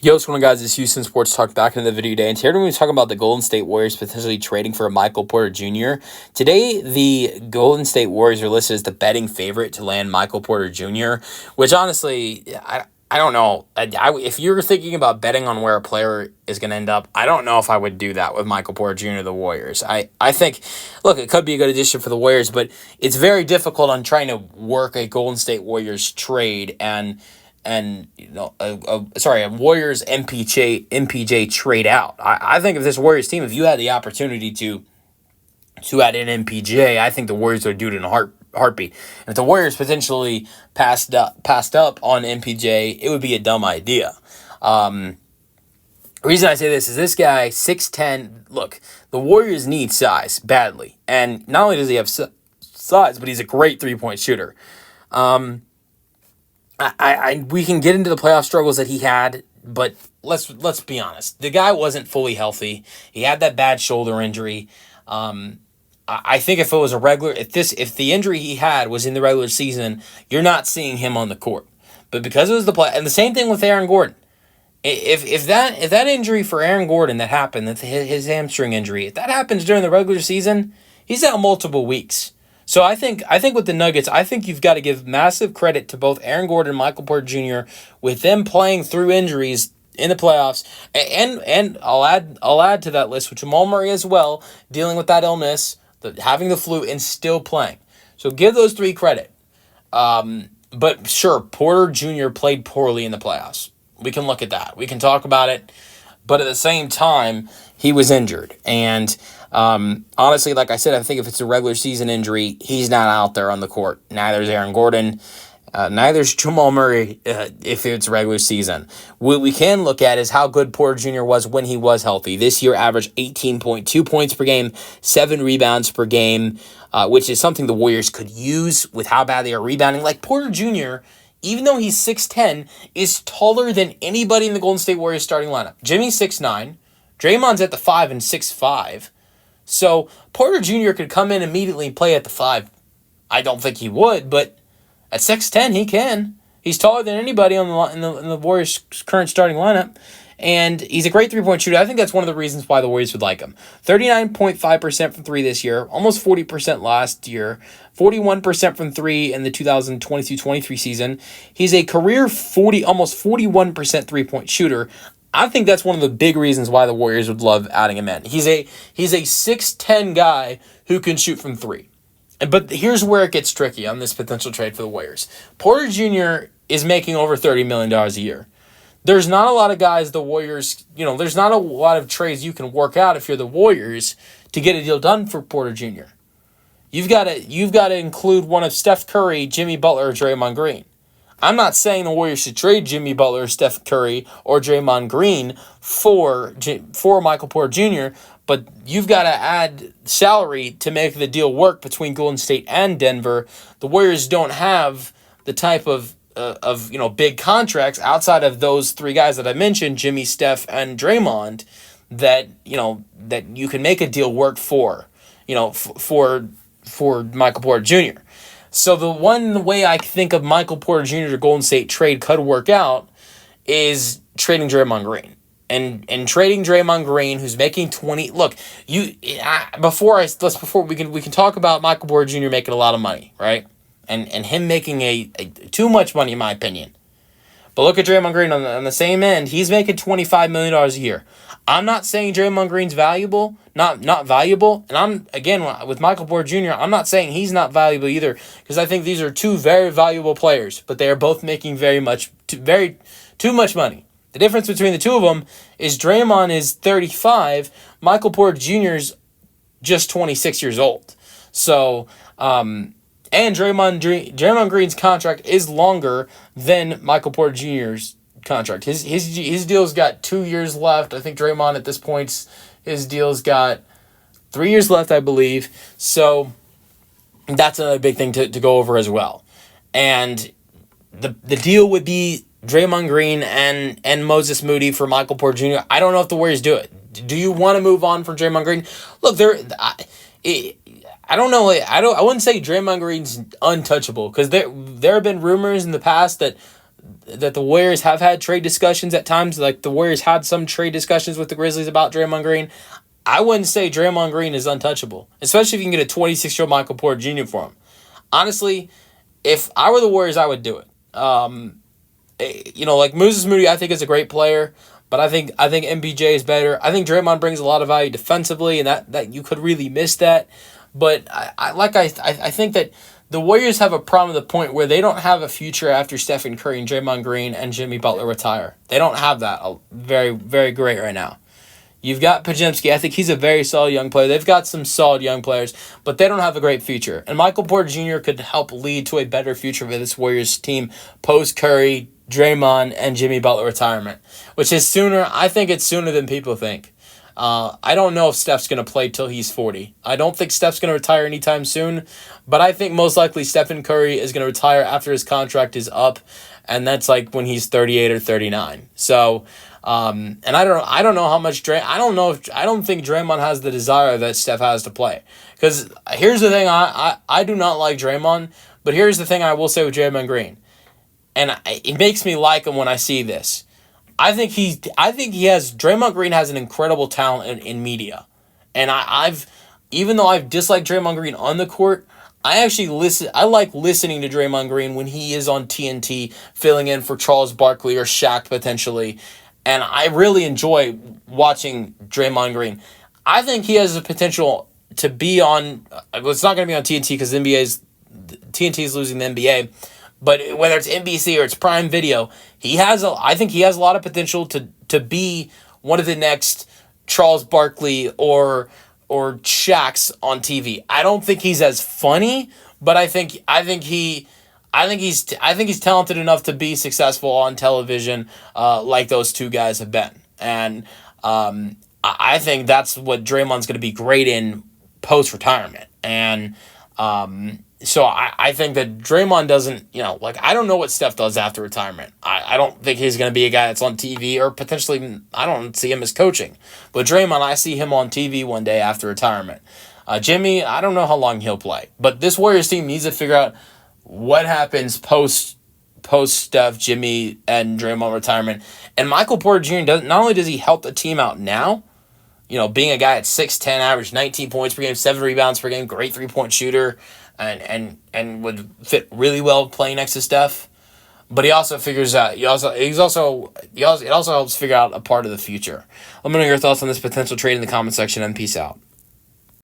Yo, what's going on, guys? It's Houston Sports Talk back into the video today. And today we're going to be talking about the Golden State Warriors potentially trading for Michael Porter Jr. Today, the Golden State Warriors are listed as the betting favorite to land Michael Porter Jr., which honestly, I don't know. If you're thinking about betting on where a player is going to end up, I don't know if I would do that with Michael Porter Jr. the Warriors. I think, look, it could be a good addition for the Warriors, but it's very difficult on trying to work a Golden State Warriors trade and a Warriors MPJ trade out. I think if this Warriors team, if you had the opportunity to add in MPJ, I think the Warriors would do it in a heartbeat. And if the Warriors potentially passed up on MPJ, it would be a dumb idea. The reason I say this is this guy, 6'10". Look, the Warriors need size badly. And not only does he have size, but he's a great three-point shooter. We can get into the playoff struggles that he had, but let's be honest. The guy wasn't fully healthy. He had that bad shoulder injury. I think if it was if the injury he had was in the regular season, you're not seeing him on the court. But because it was the play, and the same thing with Aaron Gordon. If that injury for Aaron Gordon that happened, his hamstring injury, if that happens during the regular season, he's out multiple weeks. So I think with the Nuggets, I think you've got to give massive credit to both Aaron Gordon and Michael Porter Jr. with them playing through injuries in the playoffs, and I'll add to that list with Jamal Murray as well, dealing with that illness, having the flu, and still playing. So give those three credit. But sure, Porter Jr. played poorly in the playoffs. We can look at that. We can talk about it. But at the same time, he was injured. And honestly, like I said, I think if it's a regular season injury, he's not out there on the court. Neither is Aaron Gordon. Neither is Jamal Murray if it's regular season. What we can look at is how good Porter Jr. was when he was healthy. This year averaged 18.2 points per game, 7 rebounds per game, which is something the Warriors could use with how bad they are rebounding. Like Porter Jr., even though he's 6'10", is taller than anybody in the Golden State Warriors starting lineup. Jimmy's 6'9", Draymond's at the 5 and 6'5". So Porter Jr. could come in immediately and play at the 5. I don't think he would, but at 6'10", he can. He's taller than anybody in the Warriors' current starting lineup. And he's a great three-point shooter. I think that's one of the reasons why the Warriors would like him. 39.5% from three this year, almost 40% last year, 41% from three in the 2022-23 season. He's a career almost 41% three-point shooter. I think that's one of the big reasons why the Warriors would love adding him in. He's a 6'10" guy who can shoot from three. But here's where it gets tricky on this potential trade for the Warriors. Porter Jr. is making over $30 million a year. There's not a lot of guys the Warriors, there's not a lot of trades you can work out if you're the Warriors to get a deal done for Porter Jr. You've got to include one of Steph Curry, Jimmy Butler, or Draymond Green. I'm not saying the Warriors should trade Jimmy Butler, Steph Curry, or Draymond Green for Michael Porter Jr., but you've got to add salary to make the deal work between Golden State and Denver. The Warriors don't have the type of big contracts outside of those three guys that I mentioned, Jimmy, Steph, and Draymond, that you can make a deal work for Michael Porter Jr. So the one way I think of Michael Porter Jr. to Golden State trade could work out is trading Draymond Green. And trading Draymond Green, who's making 20. Look, we can talk about Michael Porter Jr. making a lot of money, right? And him making a too much money, in my opinion. But look at Draymond Green on the same end. He's making $25 million a year. I'm not saying Draymond Green's valuable, not valuable. And I'm, again, with Michael Porter Jr., I'm not saying he's not valuable either, because I think these are two very valuable players, but they are both making too much money. The difference between the two of them is Draymond is 35, Michael Porter Jr. is just 26 years old. So, and Draymond Green's contract is longer than Michael Porter Jr.'s contract. His deal's got 2 years left. I think Draymond at this point, his deal's got 3 years left, I believe. So that's another big thing to go over as well. And the deal would be Draymond Green and Moses Moody for Michael Porter Jr. I don't know if the Warriors do it. Do you want to move on from Draymond Green? Look, I don't know. I wouldn't say Draymond Green's untouchable, because there have been rumors in the past that that the Warriors have had trade discussions at times. Like the Warriors had some trade discussions with the Grizzlies about Draymond Green. I wouldn't say Draymond Green is untouchable, especially if you can get a 26-year-old Michael Porter Jr. for him. Honestly, if I were the Warriors, I would do it. Like Moses Moody, I think is a great player, but I think MPJ is better. I think Draymond brings a lot of value defensively, and that you could really miss that. But I think that the Warriors have a problem at the point where they don't have a future after Stephen Curry and Draymond Green and Jimmy Butler retire. They don't have that very, very great right now. You've got Podziemski. I think he's a very solid young player. They've got some solid young players, but they don't have a great future. And Michael Porter Jr. could help lead to a better future for this Warriors team post-Curry, Draymond, and Jimmy Butler retirement, which is sooner. I think it's sooner than people think. I don't know if Steph's going to play till he's 40. I don't think Steph's going to retire anytime soon, but I think most likely Stephen Curry is going to retire after his contract is up, and that's like when he's 38 or 39. So, and I don't know how much I don't think Draymond has the desire that Steph has to play. Because here's the thing, I do not like Draymond, but here's the thing I will say with Draymond Green, and it makes me like him when I see this. I think Draymond Green has an incredible talent in media. And even though I've disliked Draymond Green on the court, I like listening to Draymond Green when he is on TNT filling in for Charles Barkley or Shaq potentially. And I really enjoy watching Draymond Green. I think he has the potential to be on, it's not going to be on TNT because TNT is losing the NBA. But whether it's NBC or it's Prime Video, I think he has a lot of potential to be one of the next Charles Barkley or Shaqs on TV. I don't think he's as funny, but I think he's talented enough to be successful on television, like those two guys have been. And I think that's what Draymond's going to be great in post-retirement. And so I think that Draymond doesn't, I don't know what Steph does after retirement. I don't think he's going to be a guy that's on TV, or potentially I don't see him as coaching. But Draymond, I see him on TV one day after retirement. Jimmy, I don't know how long he'll play. But this Warriors team needs to figure out what happens post Steph, Jimmy, and Draymond retirement. And Michael Porter Jr., not only does he help the team out now, being a guy at 6'10", average 19 points per game, 7 rebounds per game, great three-point shooter, and would fit really well playing next to Steph. But he also figures out it also helps figure out a part of the future. Let me know your thoughts on this potential trade in the comment section, and peace out.